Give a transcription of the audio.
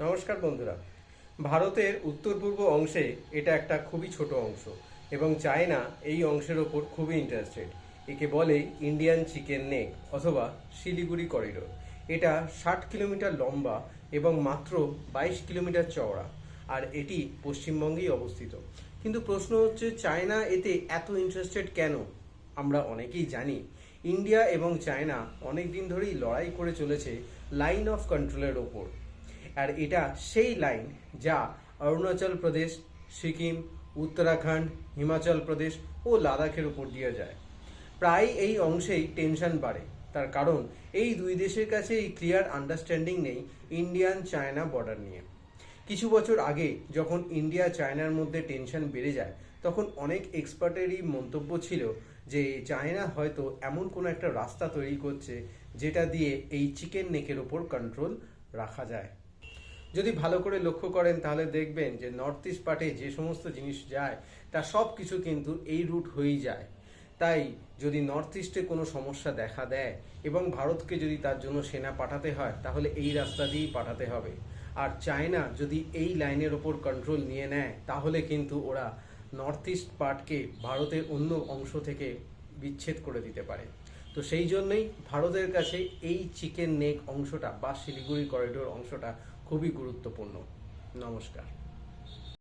নমস্কার বন্ধুরা। ভারতের উত্তর পূর্ব অংশে এটা একটা খুবই ছোট অংশ এবং চায়না এই অংশের ওপর খুবই ইন্টারেস্টেড। একে বলে ইন্ডিয়ান চিকেন নেক অথবা শিলিগুড়ি করিডোর। এটা 60 কিলোমিটার লম্বা এবং মাত্র 22 কিলোমিটার চওড়া, আর এটি পশ্চিমবঙ্গেই অবস্থিত। কিন্তু প্রশ্ন হচ্ছে, চায়না এতে এত ইন্টারেস্টেড কেন? আমরা অনেকেই জানি ইন্ডিয়া এবং চায়না অনেক দিন ধরেই লড়াই করে চলেছে লাইন অফ কন্ট্রোলের ওপর। আর এটা সেই লাইন যা অরুণাচল প্রদেশ, সিকিম, উত্তরাখণ্ড, হিমাচল প্রদেশ ও লাদাখের উপর দিয়ে যায়। প্রায় এই অংশেই টেনশন বাড়ে, তার কারণ এই দুই দেশের কাছে এই ক্লিয়ার আন্ডারস্ট্যান্ডিং নেই ইন্ডিয়ান চায়না বর্ডার নিয়ে। কিছু বছর আগে যখন ইন্ডিয়া চায়নার মধ্যে টেনশন বেড়ে যায়, তখন অনেক এক্সপার্টেরই মন্তব্য ছিল যে চায়না হয়তো এমন কোনো একটা রাস্তা তৈরি করছে যেটা দিয়ে এই চিকেন নেকের ওপর কন্ট্রোল রাখা যায়। যদি ভালো করে লক্ষ্য করেন তাহলে দেখবেন যে নর্থ ইস্ট পার্টে যে সমস্ত জিনিস যায় তা সব কিছু কিন্তু এই রুট হয়েই যায়। তাই যদি নর্থ ইস্টে কোনো সমস্যা দেখা দেয় এবং ভারতকে যদি তার জন্য সেনা পাঠাতে হয়, তাহলে এই রাস্তা দিয়েই পাঠাতে হবে। আর চায়না যদি এই লাইনের ওপর কন্ট্রোল নিয়ে নেয়, তাহলে কিন্তু ওরা নর্থ ইস্ট পার্টকে ভারতের অন্য অংশ থেকে বিচ্ছেদ করে দিতে পারে। তো সেই জন্যই ভারতের কাছে এই চিকেন নেক অংশটা বা শিলিগুড়ি করিডোর অংশটা খুবই গুরুত্বপূর্ণ। নমস্কার।